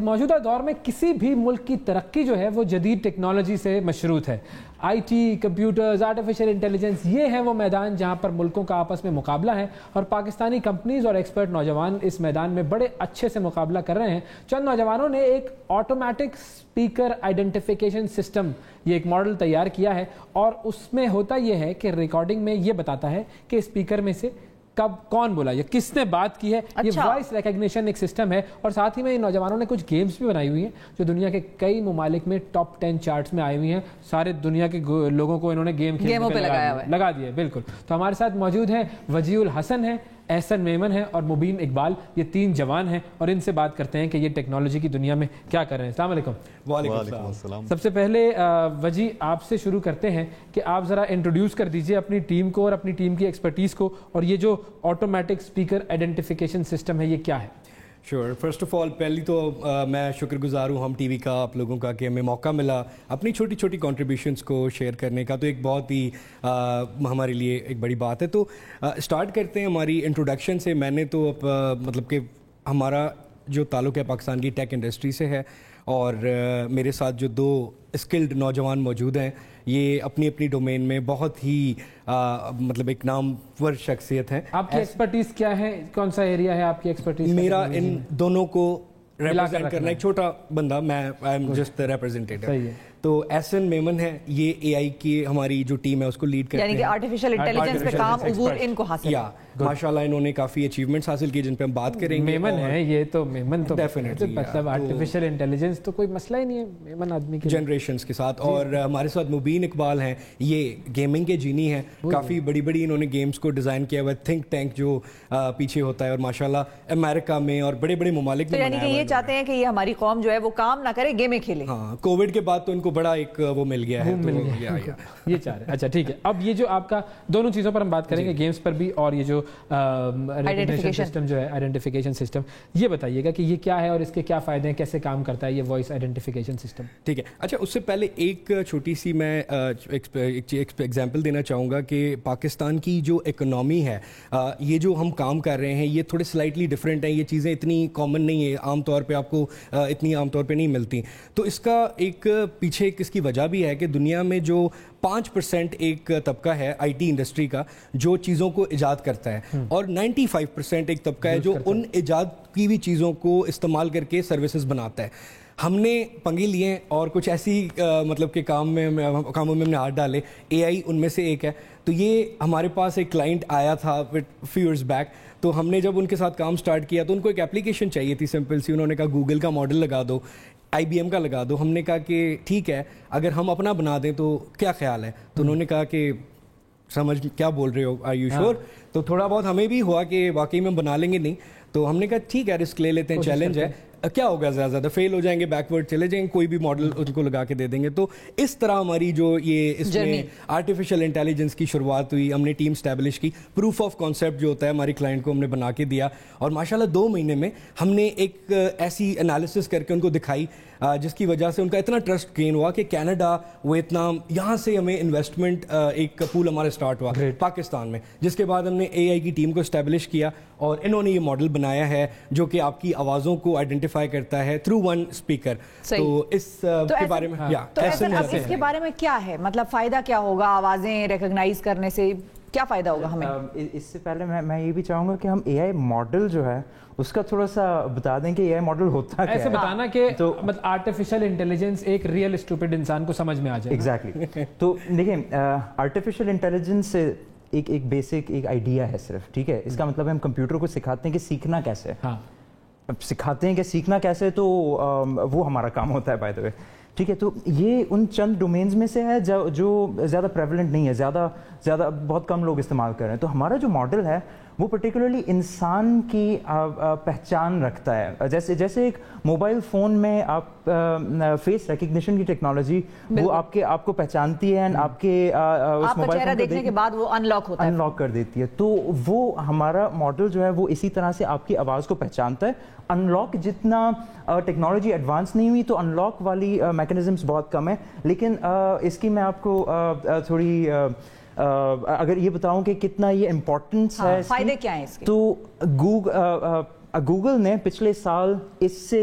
موجودہ دور میں کسی بھی ملک کی ترقی جو ہے وہ جدید ٹیکنالوجی سے مشروط ہے. I T, computers, artificial intelligence, یہ ہیں وہ میدان جہاں پر ملکوں کا آپس میں مقابلہ ہے اور پاکستانی کمپنیز اور ایکسپرٹ نوجوان اس میدان میں بڑے اچھے سے مقابلہ کر رہے ہیں. چند نوجوانوں نے ایک آٹومیٹک اسپیکر آئیڈینٹیفیکیشن سسٹم, یہ ایک ماڈل تیار کیا ہے اور اس میں ہوتا یہ ہے کہ ریکارڈنگ میں یہ بتاتا ہے کہ اسپیکر میں سے کب کون بولا یا کس نے بات کی ہے. یہ وائس ریکگنیشن ایک سسٹم ہے اور ساتھ ہی میں ان نوجوانوں نے کچھ گیمز بھی بنائی ہوئی ہیں جو دنیا کے کئی ممالک میں ٹاپ 10 چارٹس میں آئی ہوئی ہیں. سارے دنیا کے لوگوں کو انہوں نے گیموں پہ لگا دیا. بالکل. تو ہمارے ساتھ موجود ہیں وجیہ الحسن ہیں, احسن میمن ہے اور مبین اقبال. یہ 3 جوان ہیں اور ان سے بات کرتے ہیں کہ یہ ٹیکنالوجی کی دنیا میں کیا کر رہے ہیں. السلام علیکم. وعلیکم السلام. سب سے پہلے وجی آپ سے شروع کرتے ہیں کہ آپ ذرا انٹروڈیوس کر دیجئے اپنی ٹیم کو اور اپنی ٹیم کی ایکسپرٹیز کو, اور یہ جو آٹومیٹک اسپیکر آئیڈینٹیفیکیشن سسٹم ہے یہ کیا ہے؟ شیور. فرسٹ آف آل پہلی تو میں شکر گزار ہوں ہم ٹی وی کا, آپ لوگوں کا, کہ ہمیں موقع ملا اپنی چھوٹی چھوٹی کنٹریبیوشنس کو شیئر کرنے کا. تو ایک بہت ہی ہمارے لیے ایک بڑی بات ہے. تو اسٹارٹ کرتے ہیں ہماری انٹروڈکشن سے. میں نے تو مطلب کہ ہمارا جو تعلق ہے پاکستان کی ٹیک انڈسٹری سے ہے اور میرے ساتھ جو 2 اسکلڈ نوجوان موجود ہیں یہ اپنی اپنی ڈومین میں بہت ہی مطلب ایک نامور شخصیت ہیں. آپ کی ایکسپرٹیز کیا ہے, کون سا ایریا ہے آپ کی ایکسپرٹیز؟ میرا ان دونوں کو ریپرزینٹ کرنا, ایک چھوٹا بندہ, میں آئی ایم جسٹ ریپرزینٹیٹیو. تو احسن میمن ہے, یہ اے آئی کی ہماری جو ٹیم ہے اس کو لیڈ کرتے ہیں, یعنی کہ آرٹیفیشل انٹیلیجنس پہ کام عبور ان کو حاصل ہے. ماشاءاللہ انہوں نے کافی اچیومنٹس حاصل کی جن پہ ہم بات کریں گے. میمن ہے یہ تو, میمن تو ڈیفینیٹلی مطلب آرٹیفیشل انٹیلیجنس تو کوئی مسئلہ ہی نہیں ہے میمن آدمی کے جنریشنز کے ساتھ. اور ہمارے ساتھ مبین اقبال ہیں, یہ گیمنگ کے جینی ہیں, کافی بڑی بڑی انہوں نے گیمز کو ڈیزائن کیا ہوا ہے. تھنک ٹینک جو پیچھے ہوتا ہے اور ماشاءاللہ امریکہ میں اور بڑے بڑے ممالک میں, یعنی کہ یہ چاہتے ہیں کہ یہ ہماری قوم جو ہے وہ کام نہ کرے, گیمیں کھیلے. ہاں, کووڈ کے بعد تو ان کو بڑا ایک وہ مل گیا ہے, یہ چاہ رہے ہیں. اچھا ٹھیک ہے, اب یہ جو آپ کا دونوں چیزوں پر ہم بات کریں گے, گیمز پر بھی اور یہ جو سسٹم جو ہے آئیڈینٹیفیکیشن سسٹم, یہ بتائیے گا کہ یہ کیا ہے اور اس کے کیا فائدے ہیں, کیسے کام کرتا ہے یہ وائس آئیڈینٹیفیکیشن سسٹم؟ ٹھیک ہے. اچھا, اس سے پہلے ایک چھوٹی سی میں ایگزامپل دینا چاہوں گا کہ پاکستان کی جو اکنامی ہے, یہ جو ہم کام کر رہے ہیں یہ تھوڑے سلائٹلی ڈفرینٹ ہیں. یہ چیزیں اتنی کامن نہیں ہے, عام طور پہ آپ کو اتنی عام طور پہ نہیں ملتی. تو اس کا ایک پیچھے اس کی وجہ بھی ہے کہ دنیا میں جو 5% ایک طبقہ ہے آئی ٹی انڈسٹری کا جو چیزوں کو ایجاد کرتا ہے, اور 95% ایک طبقہ ہے جو ان ایجاد کی بھی چیزوں کو استعمال کر کے سروسز بناتا ہے. ہم نے پنگے لیے اور کچھ ایسی مطلب کہ کاموں میں ہم نے ہاتھ ڈالے. اے آئی ان میں سے ایک ہے. تو یہ ہمارے پاس ایک کلائنٹ آیا تھا فیو ایئرز بیک, تو ہم نے جب ان کے ساتھ کام سٹارٹ کیا تو ان کو ایک اپلیکیشن چاہیے تھی سمپل سی. انہوں نے کہا گوگل کا ماڈل لگا دو, آئی بی ایم کا لگا دو. ہم نے کہا کہ ٹھیک ہے, اگر ہم اپنا بنا دیں تو کیا خیال ہے؟ تو انہوں نے کہا کہ سمجھ کیا بول رہے ہو, آر یو شیور؟ تو تھوڑا بہت ہمیں بھی ہوا کہ واقعی میں بنا لیں گے نہیں. تو ہم نے کہا ٹھیک ہے, رسک لے لیتے ہیں, چیلنج ہے, کیا ہوگا, زیادہ زیادہ فیل ہو جائیں گے, بیکورڈ چلے جائیں گے, کوئی بھی ماڈل ان کو لگا کے دے دیں گے. تو اس طرح ہماری جو یہ اس میں آرٹیفیشیل انٹیلیجنس کی شروعات ہوئی. ہم نے ٹیم اسٹیبلش کی, پروف آف کانسیپٹ جو ہوتا ہے ہماری کلائنٹ کو ہم نے بنا کے دیا, اور ماشاءاللہ 2 مہینے میں ہم نے ایک ایسی انالیسس کر کے ان کو دکھائی جس کی وجہ سے ان کا اتنا ٹرسٹ گین ہوا کہ کینیڈا, ویتنام, یہاں سے ہمیں انویسٹمنٹ ایک پول ہمارا اسٹارٹ ہوا پاکستان میں, جس کے بعد ہم نے اے آئی کی ٹیم کو اسٹیبلش کیا اور انہوں نے یہ ماڈل بنایا ہے جو کہ آپ کی آوازوں کو آئیڈینٹیفائی کرتا ہے تھرو ون اسپیکر. تو اس کے بارے میں اس کے بارے میں کیا ہے, مطلب فائدہ کیا ہوگا آوازیں ریکگنائز کرنے سے, کیا فائدہ ہوگا ہمیں؟ اس سے پہلے میں یہ بھی چاہوں گا کہ ہم اے آئی ماڈل جو ہے اس کا تھوڑا سا بتا دیں کہ اے آئی ماڈل ہوتا کیا ہے. ایسے بتانا کہ مطلب آرٹیفیشیل انٹیلیجنس ایک ریئل اسٹوپڈ انسان کو سمجھ میں آ جائے. ایگزیکٹلی. تو دیکھیں, آرٹیفیشیل انٹیلیجنس سے ایک بیسک ایک آئیڈیا ہے صرف, ٹھیک ہے. اس کا مطلب ہم کمپیوٹر کو سکھاتے ہیں کہ سیکھنا کیسے, سکھاتے ہیں کہ سیکھنا کیسے, تو وہ ہمارا کام ہوتا ہے بائی دا وے, ٹھیک ہے. تو یہ ان چند ڈومینز میں سے ہے جو زیادہ پریولنٹ نہیں ہے, زیادہ بہت کم لوگ استعمال کر رہے ہیں. تو ہمارا جو ماڈل ہے وہ پرٹیکولرلی انسان کی پہچان رکھتا ہے. جیسے ایک موبائل فون میں آپ فیس ریکگنیشن کی ٹیکنالوجی وہ آپ کو پہچانتی ہے, آپ کے اس موبائل فون دیکھنے کے بعد وہ انلاک کر دیتی ہے. تو وہ ہمارا ماڈل جو ہے وہ اسی طرح سے آپ کی آواز کو پہچانتا ہے. انلاک جتنا ٹیکنالوجی ایڈوانس نہیں ہوئی تو انلاک والی میکینزمس بہت کم ہیں, لیکن اس کی میں آپ کو تھوڑی اگر یہ بتاؤں کہ کتنا یہ امپورٹنس ہے, فائدے کیا ہیں اس کے, تو گوگل نے پچھلے سال اس سے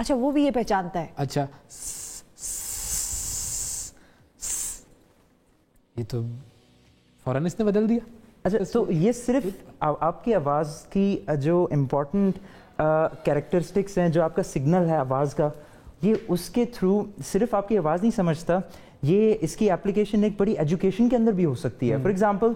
اچھا وہ بھی یہ پہچانتا ہے. اچھا یہ تو فوراً اس نے بدل دیا. اچھا تو یہ صرف آپ کی آواز کی جو امپورٹنٹ کیریکٹرسٹکس ہیں, جو آپ کا سگنل ہے آواز کا, یہ اس کے تھرو صرف آپ کی آواز نہیں سمجھتا, یہ اس کی اپلیکیشن ایک بڑی ایجوکیشن کے اندر بھی ہو سکتی ہے. فار ایگزامپل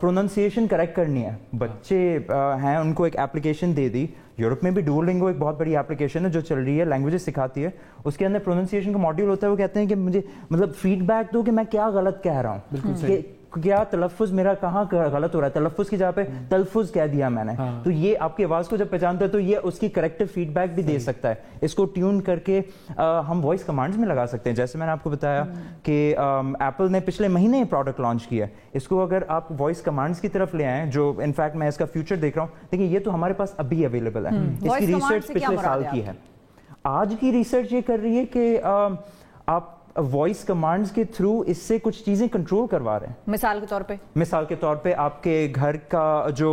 پروننسیشن کریکٹ کرنی ہے, بچے ہیں ان کو ایک اپلیکیشن دے دی, یورپ میں بھی ڈوولنگو ایک بہت بڑی اپلیکیشن ہے جو چل رہی ہے, لینگویجز سکھاتی ہے, اس کے اندر پروننسیشن کا ماڈیول ہوتا ہے. وہ کہتے ہیں کہ مجھے مطلب فیڈ بیک دو کہ میں کیا غلط کہہ رہا ہوں, کیا تلفظ میرا کہاں غلط ہو رہا ہے, تلفظ کی جگہ پہ تلفظ کہہ دیا میں نے. تو یہ آپ کی آواز کو جب پہچانتا ہے تو یہ اس کی کریکٹو فیڈ بیک بھی دے سکتا ہے. اس کو ٹیون کر کے ہم وائس کمانڈز میں لگا سکتے ہیں. جیسے میں نے آپ کو بتایا کہ ایپل نے پچھلے مہینے پروڈکٹ لانچ کیا ہے, اس کو اگر آپ وائس کمانڈز کی طرف لے آئیں, جو انفیکٹ میں اس کا فیوچر دیکھ رہا ہوں, دیکھیں یہ تو ہمارے پاس ابھی اویلیبل ہے. اس کی ریسرچ پچھلے سال کی ہے. آج کی ریسرچ یہ کر رہی ہے کہ آپ وائس کمانڈز کے تھرو اس سے کچھ چیزیں کنٹرول کروا رہے ہیں. مثال کے طور پہ آپ کے گھر کا جو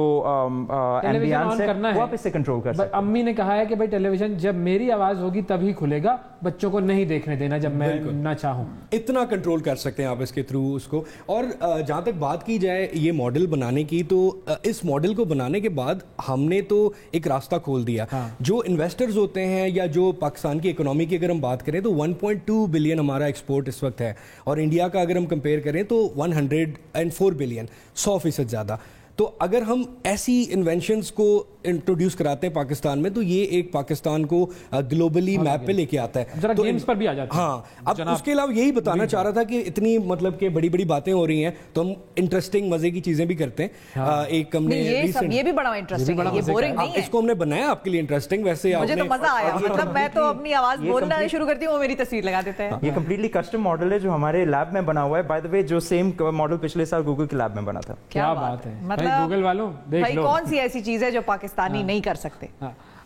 ایمبینس ہے وہ آپ اس سے کنٹرول کر سکتے ہیں. امی نے کہا ہے کہ بھائی ٹیلی ویژن جب میری آواز ہوگی تبھی کھلے گا, بچوں کو نہیں دیکھنے دینا جب میں نہ چاہوں. اتنا کنٹرول کر سکتے ہیں آپ اس کے تھرو اس کو. اور جہاں تک بات کی جائے یہ ماڈل بنانے کی, تو اس ماڈل کو بنانے کے بعد ہم نے تو ایک راستہ کھول دیا. جو انویسٹرز ہوتے ہیں یا جو پاکستان کی اکنامی کی اگر ہم بات کریں تو 1.2 بلین ہمارا ایکسپورٹ اس وقت ہے, اور انڈیا کا اگر ہم کمپیئر کریں تو 104 بلین, 100% زیادہ. تو اگر ہم ایسی انوینشنز کو انٹروڈیوس کراتے ہیں پاکستان میں تو یہ ایک پاکستان کو گلوبلی میپ پہ لے کے آتا ہے. تو گیمز پر بھی آ جاتا ہے. ہاں, اب اس کے علاوہ یہی بتانا چاہ رہا تھا کہ اتنی مطلب کہ بڑی بڑی باتیں ہو رہی ہیں تو ہم انٹرسٹنگ مزے کی چیزیں بھی کرتے ہیں. ایک ہم نے یہ بھی بڑا انٹرسٹنگ ہے, یہ بورنگ نہیں ہے. اس کو ہم نے بنایا آپ کے لیے انٹرسٹنگ. ویسے مجھے تو مزہ آیا, مطلب میں تو اپنی آواز بولنا شروع کرتی ہوں, وہ میری تصویر لگا دیتا ہے. یہ کمپلیٹلی کسٹم ماڈل ہے جو ہمارے لیب میں بنا ہوا ہے. بائی دی وے جو سیم ماڈل پچھلے سال گوگل کے لیب میں بنا تھا. کیا بات ہے, مطلب گوگل والوں بھائی کون سی ایسی چیز ہے جو پاکستانی نہیں کر سکتے.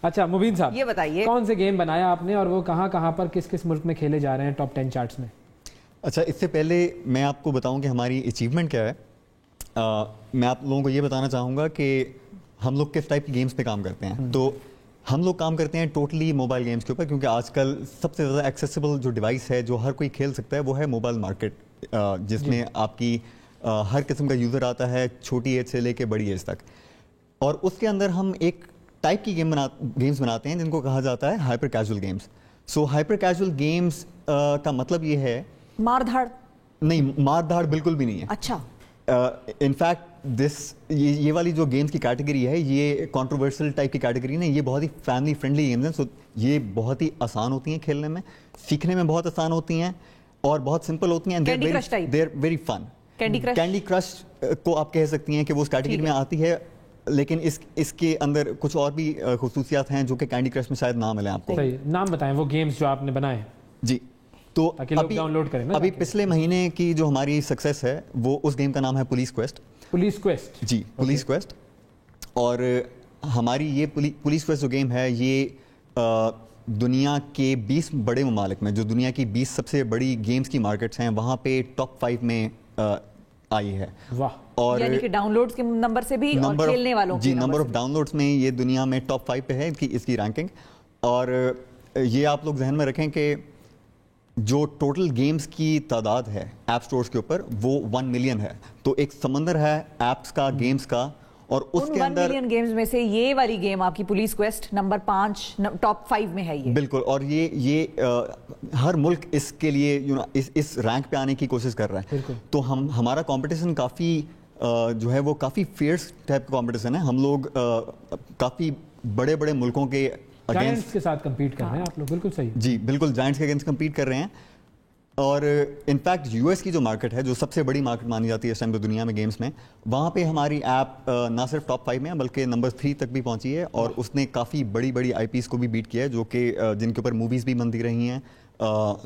اچھا مبین صاحب یہ بتائیے کون سے گیم بنایا آپ نے اور وہ کہاں کہاں پر کس کس ملک میں کھیلے جا رہے ہیں ٹاپ 10 چارٹس میں؟ اچھا اس سے پہلے میں آپ کو بتاؤں کہ ہماری اچیومنٹ کیا ہے. میں آپ لوگوں کو یہ بتانا چاہوں گا کہ ہم لوگ کس ٹائپ کی گیمز پہ کام کرتے ہیں. تو ہم لوگ کام کرتے ہیں ٹوٹلی موبائل گیمز کے اوپر, کیونکہ آج کل سب سے زیادہ ایکسیسیبل جو ڈیوائس ہے جو ہر کوئی کھیل سکتا ہے وہ ہے موبائل مارکیٹ, جس میں آپ کی ہر قسم کا یوزر آتا ہے, چھوٹی ایج سے لے کے بڑی ایج تک. اور اس کے اندر ہم ایک ٹائپ کی گیمز بناتے ہیں جن کو کہا جاتا ہے ہائپر کیجول گیمز. سو ہائپر کیجول گیمز کا مطلب یہ ہے مار دھاڑ نہیں, مار دھاڑ بالکل بھی نہیں ہے. اچھا انفیکٹ یہ والی جو گیمز کی کیٹیگری ہے یہ کنٹروورسل ٹائپ کی کیٹیگری نہیں, یہ بہت ہی فیملی فرینڈلی گیمز ہیں. سو یہ بہت ہی آسان ہوتی ہیں کھیلنے میں, سیکھنے میں بہت آسان ہوتی ہیں اور بہت سمپل ہوتی ہیں. They are very fun. Candy crush کو آپ کہہ سکتی ہیں کہ وہ اس کیٹیگری میں آتی ہے, لیکن اس کے اندر کچھ اور بھی خصوصیات ہیں جو کہ کینڈی کرش میں شاید نہ ملیں آپ کو. صحیح, نام بتائیں وہ گیمز جو آپ نے بنائے. جی تو ڈاؤن لوڈ کریں. ابھی پچھلے مہینے کی جو ہماری سکسیس ہے وہ اس گیم کا نام ہے پولیس کویسٹ. پولیس کویسٹ, جی پولیس کویسٹ. اور ہماری یہ پولیس کویسٹ جو گیم ہے یہ دنیا کے 20 بڑے ممالک میں, جو دنیا کی 20 سب سے بڑی گیمز کی مارکیٹس ہیں, وہاں پہ ٹاپ 5 میں آئی ہے. واہ, اور یعنی کہ ڈاؤن لوڈز کے نمبر سے بھی اور کھیلنے والوں جی نمبر آف ڈاؤن لوڈز میں یہ دنیا میں ٹاپ 5 پہ ہے اس کی رینکنگ. اور یہ آپ لوگ ذہن میں رکھیں کہ جو ٹوٹل گیمز کی تعداد ہے ایپ سٹورز کے اوپر وہ 1 ملین ہے. تو ایک سمندر ہے ایپس کا, گیمز کا, اور اس کے اندر 1 ملین گیمز میں سے یہ والی گیم آپ کی پولیس کویسٹ نمبر 5 ٹاپ 5 میں ہے. یہ بالکل, اور یہ ہر ملک اس کے لیے اس رینک پہ آنے کی کوشش کر رہا ہے. تو ہمارا کمپٹیشن کافی جو ہے وہ کافی فیئرس ٹائپ کا کمپٹیشن ہے. ہم لوگ کافی بڑے بڑے ملکوں کے جائنٹس کے ساتھ کمپیٹ کر رہے ہیں آپ لوگ. بالکل صحیح, جی بالکل جائنٹس کے اگینسٹ کمپیٹ کر رہے ہیں. اور انفیکٹ یو ایس کی جو مارکیٹ ہے, جو سب سے بڑی مارکیٹ مانی جاتی ہے اس ٹائم پہ دنیا میں گیمز میں, وہاں پہ ہماری ایپ نہ صرف ٹاپ 5 میں ہے بلکہ نمبر 3 تک بھی پہنچی ہے. اور اس نے کافی بڑی بڑی آئی پیز کو بھی بیٹ کیا ہے جو کہ جن کے اوپر موویز بھی بنتی رہی ہیں.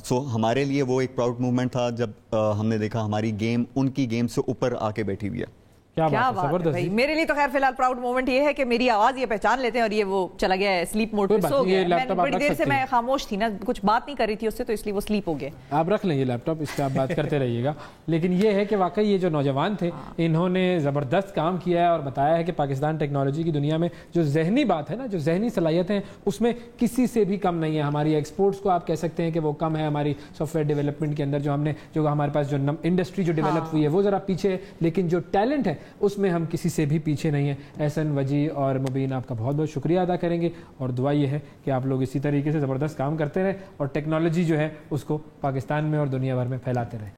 سو ہمارے لیے وہ ایک پراؤڈ موومنٹ تھا جب ہم نے دیکھا ہماری گیم ان کی گیم سے اوپر آ کے بیٹھی ہوئی ہے. کیا بات ہے، زبردست. میرے لیے تو خیر فی الحال پراؤڈ مومنٹ یہ ہے کہ میری آواز یہ پہچان لیتے ہیں اور یہ وہ چلا گیا ہے سلیپ موڈ پہ، سو گیا. میں بڑی دیر سے میں خاموش تھی نا، کچھ بات نہیں کر رہی تھی اس سے، تو اس لیے وہ سلیپ ہو گیا. آپ رکھ لیں یہ لیپ ٹاپ، اس پہ آپ بات کرتے رہیے گا. لیکن یہ ہے کہ واقعی یہ جو نوجوان تھے انہوں نے زبردست کام کیا ہے اور بتایا ہے کہ پاکستان ٹیکنالوجی کی دنیا میں جو ذہنی بات ہے نا، جو ذہنی صلاحیتیں ہیں، اس میں کسی سے بھی کم نہیں ہے. ہماری ایکسپورٹس کو آپ کہہ سکتے ہیں کہ وہ کم ہے، ہماری سافٹ ویئر ڈیولپمنٹ کے اندر جو ہمارے پاس جو انڈسٹری جو ڈیولپ ہوئی ہے وہ ذرا پیچھے ہے، لیکن جو ٹیلنٹ ہے اس میں ہم کسی سے بھی پیچھے نہیں ہیں. احسن، وجی اور مبین، آپ کا بہت بہت شکریہ ادا کریں گے، اور دعا یہ ہے کہ آپ لوگ اسی طریقے سے زبردست کام کرتے رہیں اور ٹیکنالوجی جو ہے اس کو پاکستان میں اور دنیا بھر میں پھیلاتے رہیں.